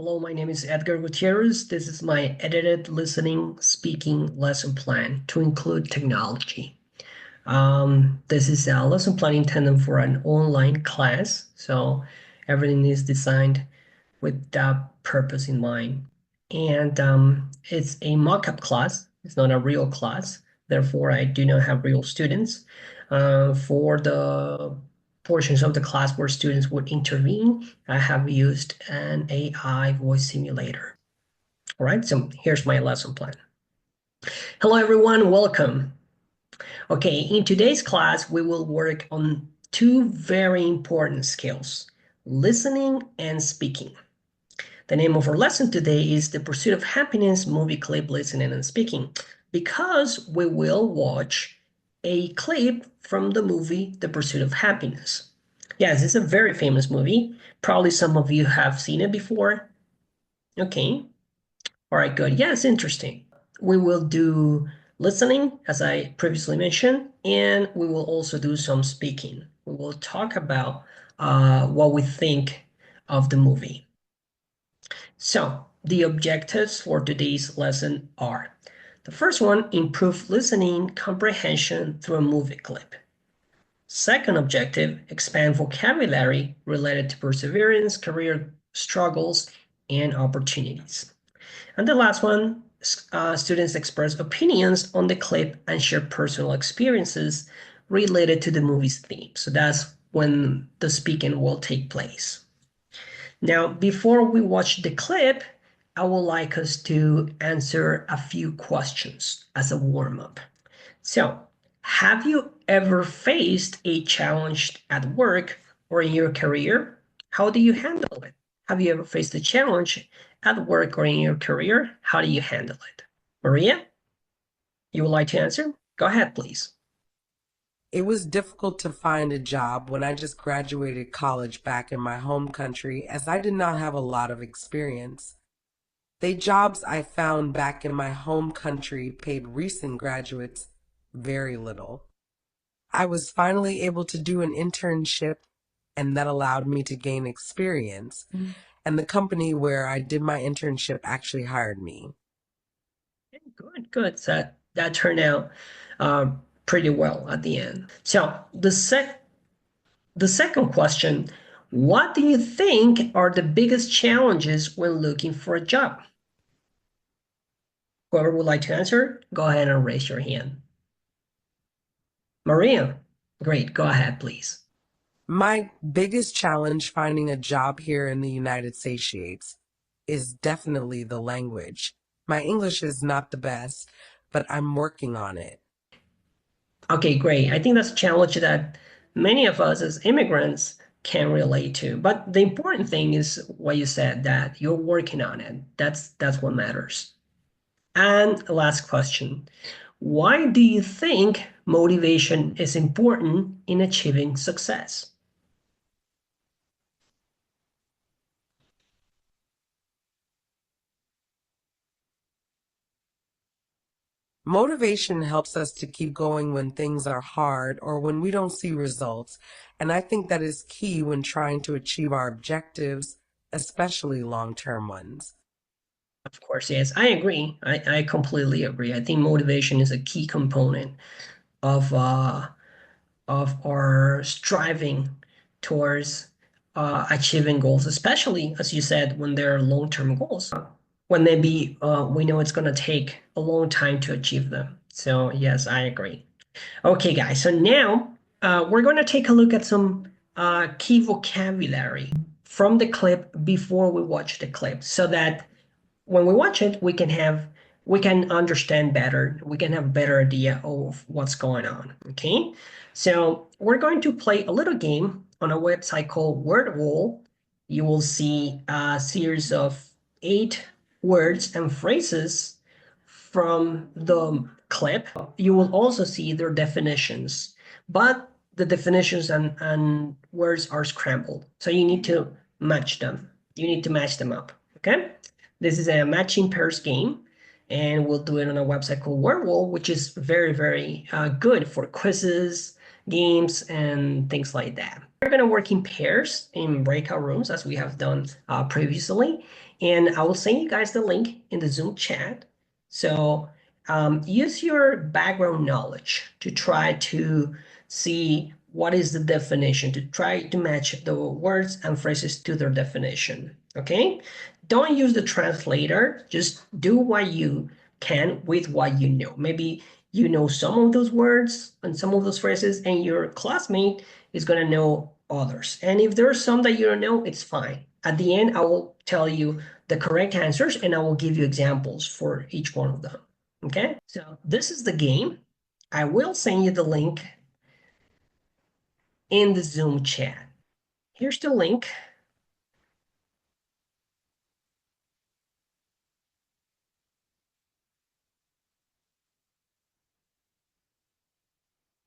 Hello, my name is Edgar Gutierrez. This is my edited listening speaking lesson plan to include technology. This is a lesson plan intended for an online class, so everything is designed with that purpose in mind. And it's a mock-up class. It's not a real class. Therefore, I do not have real students. For the portions of the class where students would intervene, I have used an AI voice simulator. All right, so here's my lesson plan. Hello, everyone. Welcome. Okay, in today's class, we will work on two very important skills, listening and speaking. The name of our lesson today is The Pursuit of Happiness movie clip listening and speaking, because we will watch a clip from the movie The Pursuit of Happiness. Yes, it's a very famous movie. Probably some of you have seen it before. Okay. All right, good. Yes, interesting. We will do listening, as I previously mentioned, and we will also do some speaking. We will talk about what we think of the movie. So the objectives for today's lesson are: the first one, improve listening comprehension through a movie clip. Second objective, expand vocabulary related to perseverance, career struggles, and opportunities. And the last one, students express opinions on the clip and share personal experiences related to the movie's theme. So that's when the speaking will take place. Now, before we watch the clip, I would like us to answer a few questions as a warm-up. So, have you ever faced a challenge at work or in your career? How do you handle it? Have you ever faced a challenge at work or in your career? How do you handle it? Maria, you would like to answer? Go ahead, please. It was difficult to find a job when I just graduated college back in my home country as I did not have a lot of experience. The jobs I found back in my home country paid recent graduates very little. I was finally able to do an internship, and that allowed me to gain experience. And the company where I did my internship actually hired me. Good, good. So that turned out pretty well at the end. So the second question, what do you think are the biggest challenges when looking for a job? Whoever would like to answer, go ahead and raise your hand. Maria, great. Go ahead, please. My biggest challenge finding a job here in the United States is definitely the language. My English is not the best, but I'm working on it. Okay, great. I think that's a challenge that many of us as immigrants can relate to. But the important thing is what you said, that you're working on it. That's what matters. And last question. Why do you think motivation is important in achieving success? Motivation helps us to keep going when things are hard or when we don't see results, and I think that is key when trying to achieve our objectives, especially long-term ones. Of course, yes, I agree. I completely agree. I think motivation is a key component of our striving towards achieving goals, especially as you said, when they're long-term goals. When they be, we know it's going to take a long time to achieve them. So yes, I agree. Okay, guys. So now we're going to take a look at some key vocabulary from the clip before we watch the clip, so that when we watch it, we can understand better. We can have a better idea of what's going on. Okay, so we're going to play a little game on a website called WordWall. You will see a series of 8 words and phrases from the clip. You will also see their definitions, but the definitions and words are scrambled. So you need to match them. You need to match them up. Okay. This is a matching pairs game, and we'll do it on a website called WordWall, which is very, very good for quizzes, games, and things like that. We're going to work in pairs in breakout rooms, as we have done previously, And I will send you guys the link in the Zoom chat. So use your background knowledge to try to see what is the definition, to try to match the words and phrases to their definition. Okay? Don't use the translator. Just do what you can with what you know. Maybe you know some of those words and some of those phrases, and your classmate is going to know others. And if there's some that you don't know, it's fine. At the end, I will tell you the correct answers and I will give you examples for each one of them. Okay, so this is the game. I will send you the link in the Zoom chat. Here's the link.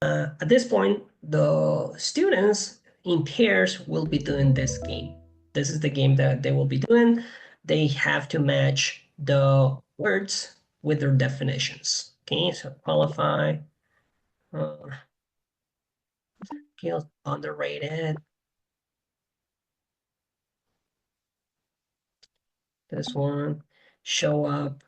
At this point, the students in pairs will be doing this game. This is the game that they will be doing. They have to match the words with their definitions. Okay, so qualify, uh, feels underrated. This one, show up.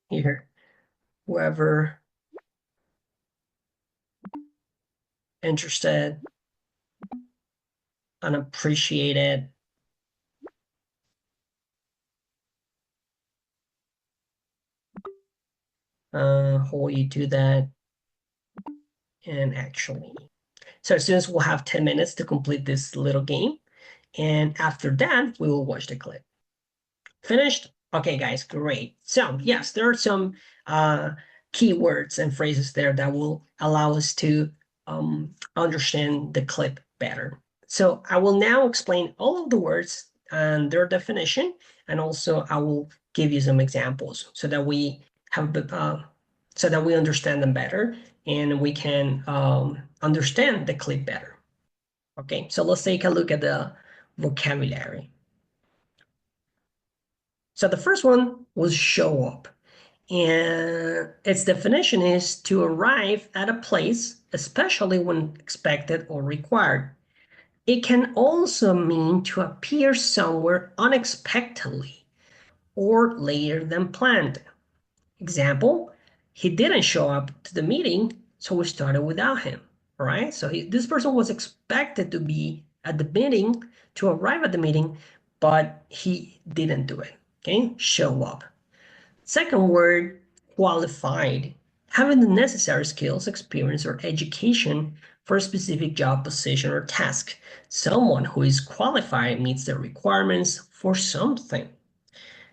Here, whoever interested, unappreciated. How you do that, and actually. So students will have 10 minutes to complete this little game. And after that, we will watch the clip. Finished? Okay, guys, great. So yes, there are some keywords and phrases there that will allow us to understand the clip better. So I will now explain all of the words and their definition, and also I will give you some examples so that we have so that we understand them better and we can understand the clip better. Okay, so let's take a look at the vocabulary. So the first one was show up. And its definition is to arrive at a place, especially when expected or required. It can also mean to appear somewhere unexpectedly or later than planned. Example, he didn't show up to the meeting, so we started without him. All right, so this person was expected to be at the meeting, to arrive at the meeting, but he didn't do it. Okay, show up. Second word, qualified. Having the necessary skills, experience, or education for a specific job position or task. Someone who is qualified meets the requirements for something.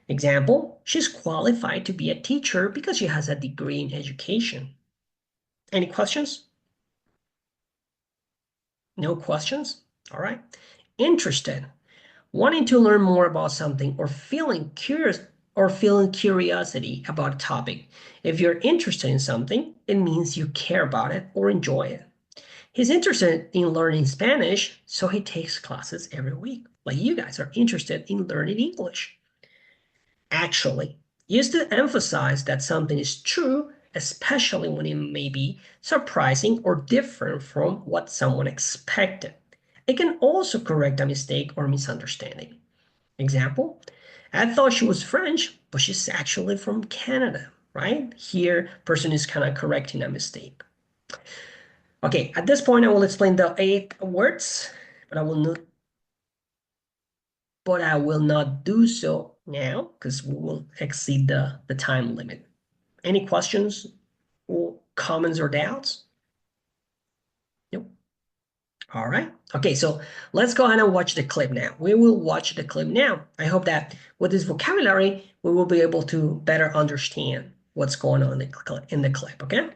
Example, she's qualified to be a teacher because she has a degree in education. Any questions? No questions? All right. Interested. Wanting to learn more about something or feeling curious or feeling curiosity about a topic. If you're interested in something, it means you care about it or enjoy it. He's interested in learning Spanish, so he takes classes every week. Like you guys are interested in learning English. Actually, used to emphasize that something is true, especially when it may be surprising or different from what someone expected. It can also correct a mistake or misunderstanding. Example, I thought she was French, but she's actually from Canada, right? Here, person is kind of correcting a mistake. Okay, at this point, I will explain the 8 words, but I will not do so now because we will exceed the time limit. Any questions or comments or doubts? Nope. All right. Okay, so let's go ahead and watch the clip now. We will watch the clip now. I hope that with this vocabulary, we will be able to better understand what's going on in the clip, okay?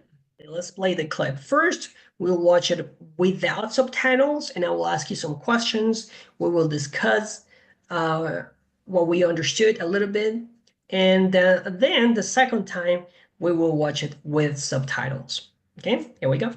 Let's play the clip. First, we'll watch it without subtitles, and I will ask you some questions. We will discuss uh, what we understood a little bit, and then the second time, we will watch it with subtitles. Okay, here we go.